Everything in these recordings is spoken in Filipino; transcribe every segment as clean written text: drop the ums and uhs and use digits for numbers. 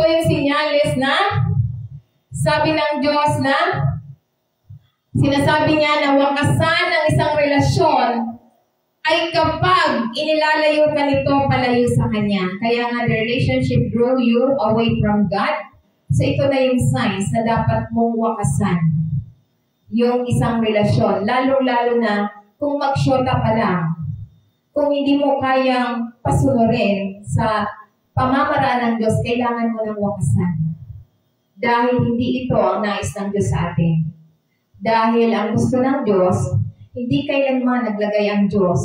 yung sinyales na sabi ng Diyos na sinasabi niya na wakasan ng isang relasyon ay kapag inilalayo ka nito palayo sa Kanya. Kaya nga, the relationship draw you away from God. So ito na yung signs na dapat mong wakasan yung isang relasyon. Lalo-lalo na kung magsyota pa lang. Kung hindi mo kayang pasunurin sa pamamaraan ng Diyos, kailangan mo ng wakasan. Dahil hindi ito ang nais ng Diyos sa atin. Dahil ang gusto ng Diyos, hindi kailanman naglagay ang Diyos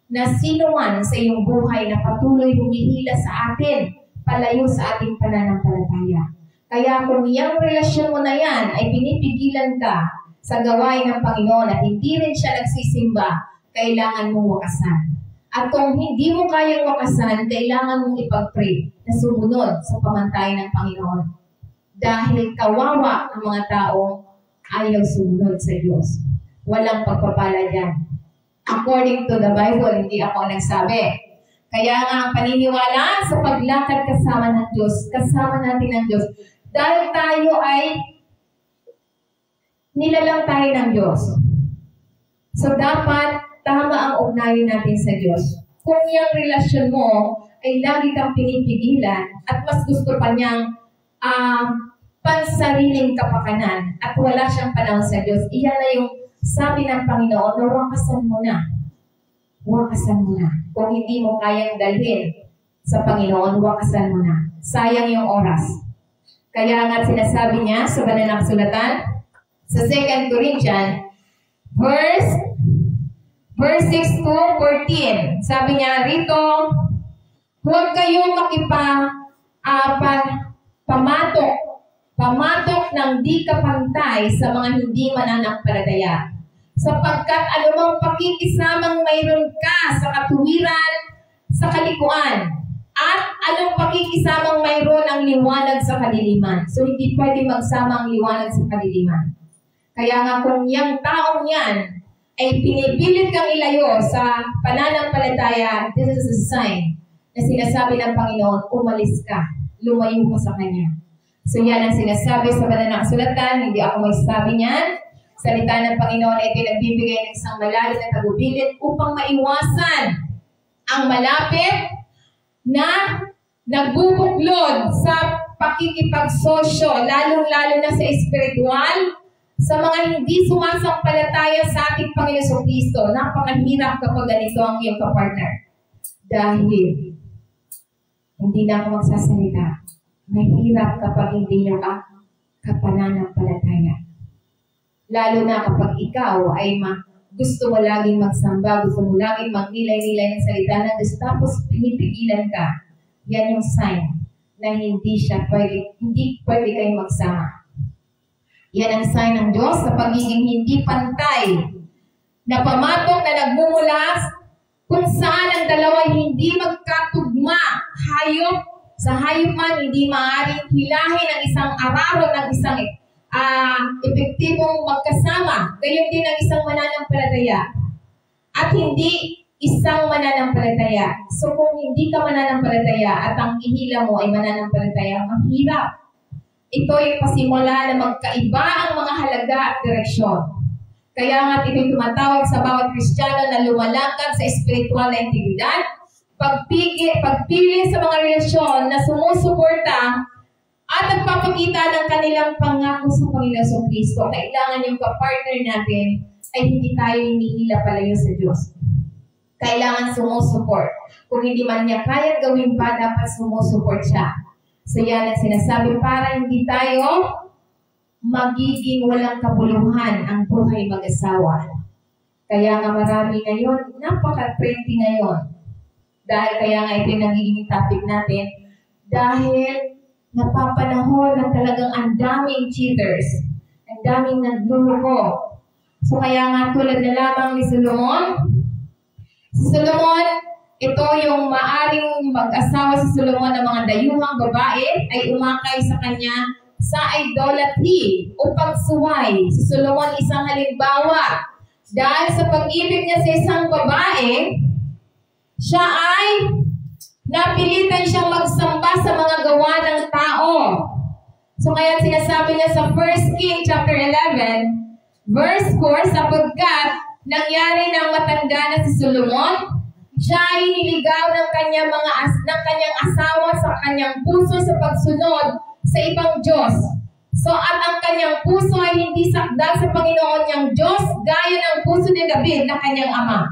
na sino man sa iyong buhay na patuloy humihila sa atin, palayo sa ating pananampalataya. Kaya kung iyang relasyon mo na yan ay pinipigilan ka sa gawain ng Panginoon at hindi rin siya nagsisimba, kailangan mong wakasan. At kung hindi mo kayang wakasan, kailangan mong ipag-pray na sumunod sa pamantayan ng Panginoon. Dahil kawawa ang mga taong ayaw sumunod sa Diyos. Walang pagpapala dyan. According to the Bible, hindi ako nagsabi. Kaya nga ang paniniwala sa paglakad kasama ng Diyos, kasama natin ng Diyos. Dahil tayo ay nilalang tayo ng Diyos. So dapat tama ang ugnayan natin sa Diyos. Kung yung relasyon mo ay lagi kang pinipigilan at mas gusto pa niyang pansariling kapakanan at wala siyang panahon sa Diyos, iyan na yung sabi ng Panginoon na wakasan mo na. Wakasan mo na. Kung hindi mo kayang dalhin sa Panginoon, wakasan mo na. Sayang yung oras. Kaya nga sinasabi niya sa banal na kasulatan, sa 2 Corinthians, verse 6 to 14. Sabi niya rito, huwag kayong pamatok ng di kapantay sa mga hindi mananampalataya. Sapagkat anumang pakikisamang mayroon ka sa katuwiran, sa kalikuan, at anong pakikisamang mayroon ang liwanag sa kadiliman. So hindi pwede magsama ang liwanag sa kadiliman. Kaya nga kung yung taong yan ay pinipilit kang ilayo sa pananampalataya, this is a sign na sinasabi ng Panginoon, umalis ka, lumayo ka sa Kanya. So yan ang sinasabi sa banal na kasulatan, hindi ako magsasabi niyan. Salita ng Panginoon ay pinagbibigay ng isang malalim na tagubilin upang maiwasan ang malapit na nagbubuklod sa pakikipagsosyo, lalong-lalo na sa espiritual, sa mga hindi sumasampalataya sa ating Panginoon Kristo. Napakahirap kapag ganito ang iyong kapartner. Dahil hindi na ako magsasalita. Mahirap kapag hindi nyo kapananampalataya. Lalo na kapag ikaw ay gusto mo laging magsamba, gusto mo laging magnilay-nilay ng salita ng Diyos, tapos pinipigilan ka. Yan yung sign na hindi pwede kayong magsama. Yan ang sign ng Diyos sa pagiging hindi pantay na pamatok na nagmumulas kung saan ang dalawa hindi magkatugma. Sa hayop man, hindi maaaring hilahin ang isang araro ng isang epektibong magkasama. Gayon din ang isang mananampalataya. At hindi isang mananampalataya. So kung hindi ka mananampalataya at ang ihila mo ay mananampalataya, mahirap. Ito ay pasimula na magkaiba ang mga halaga at direksyon. Kaya nga ito'y tumatawag sa bawat Kristiyano na lumalakad sa espiritual na integridad, pagpili sa mga relasyon na sumusuporta at nagpapakita ng kanilang pangako sa Panginoon Kristo. Kailangan yung kapartner natin ay hindi tayo hinihila palayo sa Diyos. Kailangan sumusuport. Kung hindi man niya kaya gawin pa, dapat sumusuport siya. So yan ang sinasabi para hindi tayo magiging walang kabuluhan ang buhay mag-asawa. Kaya nga marami ngayon, napaka-trendy ngayon. Dahil kaya nga ito yung nagiging topic natin. Dahil napapanahon na talagang ang daming cheaters. Ang daming nagluloko. So kaya nga tulad na lamang ni Solomon. Si Solomon, ito yung maaring mag-asawa si Solomon ng mga dayuhang babae ay umakay sa kanya sa idolatry o pagsuway. Si Solomon isang halimbawa. Dahil sa pag-ibig niya sa isang babae, siya ay napilitan siyang magsamba sa mga gawa ng tao. So kaya sinasabi niya sa 1 King chapter 11, verse 4, sapagkat nangyari ng matanda na si Solomon, siya ay niligaw ng kanyang asawa sa kanyang puso sa pagsunod sa ibang Diyos. So at ang kanyang puso ay hindi sakdal sa Panginoon niyang Diyos, gaya ng puso ni David na kanyang ama.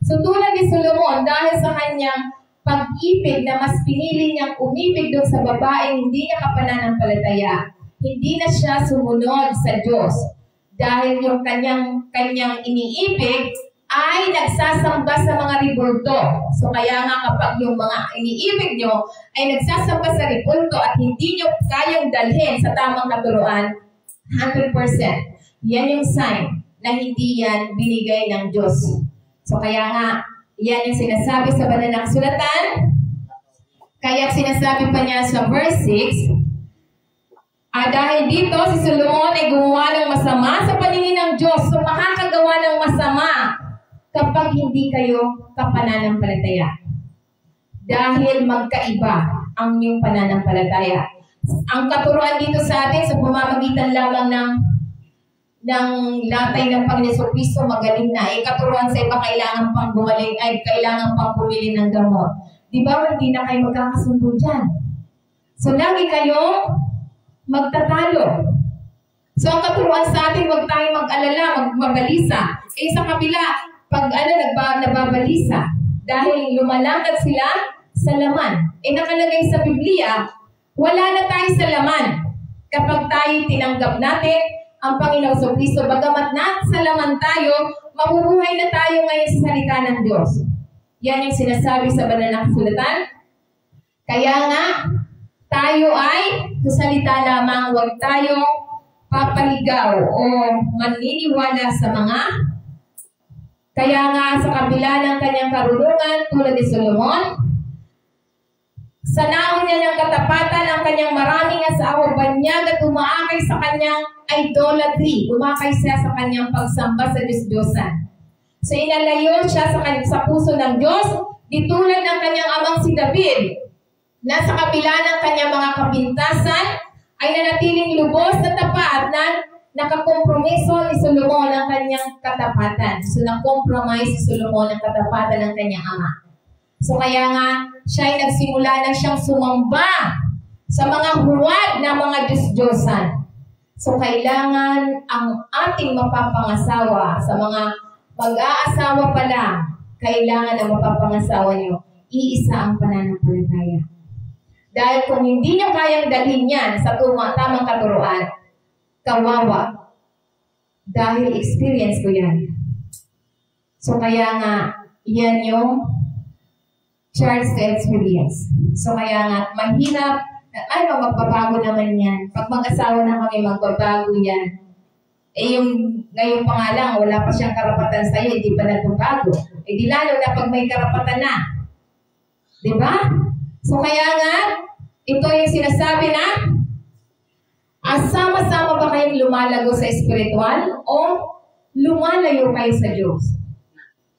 So tulad ni Solomon, dahil sa kanyang pag-ibig na mas pinili niyang umibig doon sa babaeng hindi niya kapananampalataya, hindi na siya sumunod sa Diyos. Dahil yung kanyang iniibig ay nagsasamba sa mga ribulto. So kaya nga kapag yung mga iniibig nyo ay nagsasamba sa ribulto at hindi nyo kayang dalhin sa tamang katuruan, 100%, yan yung sign na hindi yan binigay ng Diyos. So kaya nga, yan yung sinasabi sa banal na kasulatan. Kaya sinasabi pa niya sa verse 6, dahil dito si Solomon ay gumawa ng masama sa paningin ng Diyos. So makakagawa ng masama kapag hindi kayo kapananampalataya. Dahil magkaiba ang inyong pananampalataya. Ang katuruan dito sa atin sa pamamagitan lamang ng latay ng Panginoon Kristo magaling na. Katuruan sa iba kailangan pang gumaling, ay kailangan pang bumili ng gamot. Di ba hindi na kayo magkakasundo dyan? So lagi kayo magtatalo. So ang katuruan sa atin, huwag tayong mag-alala, magbalisa. Sa kabila, pag nababalisa, dahil lumalangkat sila sa laman. Nakalagay sa Biblia, wala na tayo sa laman. Kapag tayo tinanggap natin ang Panginoon sa Kristo, bagamat nasa laman tayo, mabubuhay na tayo ngayon sa salita ng Diyos. Yan yung sinasabi sa banal na kasulatan. Kaya nga, tayo ay sasalita lamang, huwag tayong papaligaw o maniniwala sa mga. Kaya nga sa kabila ng kanyang karunungan tulad ni Solomon, sa naon niya ng katapatan ang kanyang maraming asawa, banyag at umaakay sa kanyang idolatry, umakay siya sa kanyang pagsamba sa Diyos-Diyosan. So inalayo siya sa puso ng Diyos, di tulad ng kanyang amang si David, na sa kabila ng kanyang mga kapintasan ay nanatiling lubos na tapat na nakakompromiso ni Solomon ang kanyang katapatan. So nag-compromise si Solomon ang katapatan ng kanyang ama. So kaya nga siya ay nagsimula na siyang sumamba sa mga huwad na mga Diyos-Diyosan. So kailangan ang ating mapapangasawa sa mga mag-aasawa pa lang, kailangan ang mapapangasawa niyo, iisa ang pananampalataya. Dahil kung hindi niyo kayang dalhin yan sa tamang katuruan, kawawa. Dahil experience ko yan. So kaya nga, yan yung chance to experience. So kaya nga, mahirap, magbabago naman yan. Pag mag-asawa na kami, magbabago yan. Ngayon pa nga lang, wala pa siyang karapatan sa'yo, hindi pa nagbabago. Di lalo na pag may karapatan na. Di ba? So kaya nga, ito yung sinasabi na, sama-sama ba kayong lumalago sa espiritual o lumalayo kayo sa Diyos?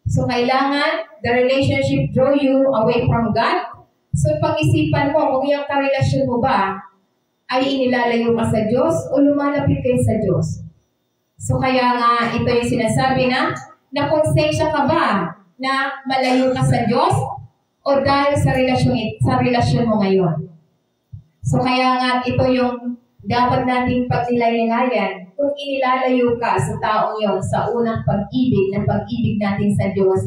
So kailangan, the relationship draw you away from God. So pag-isipan mo, kung yung karelasyon mo ba ay inilalayo ka sa Diyos o lumalapit kayo sa Diyos? So kaya nga, ito yung sinasabi na konsensya ka ba na malayo ka sa Diyos o dahil sa relasyon mo ngayon? So kaya nga, ito yung dapat nating pagnilayan kung inilalayo ka sa taong yon sa unang pag-ibig natin sa Diyos,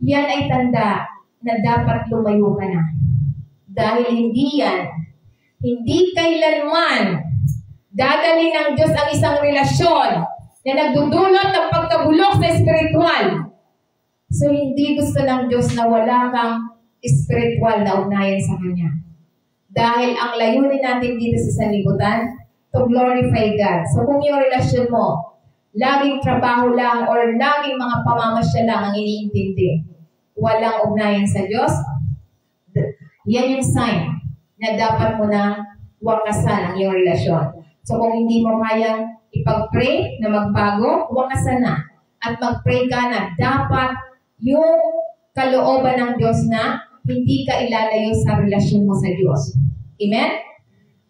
yan ay tanda na dapat lumayo ka na. Dahil hindi kailanman dadalhin ng Diyos ang isang relasyon na nagdudulot ng pagkabulok sa espiritual. So hindi gusto ng Diyos na wala kang espiritual na ugnayan sa Kanya. Dahil ang layunin natin dito sa sanlibutan, to glorify God. So kung yung relasyon mo, laging trabaho lang or laging mga pamamasya lang ang iniintindi, walang ugnayan sa Diyos, yan yung sign na dapat mo nang wakasan ang iyong relasyon. So kung hindi mo kayang ipag-pray na magbago, wakasan na. At mag-pray ka na dapat yung kalooban ng Diyos na hindi ka ilalayo sa relasyon mo sa Diyos. Amen?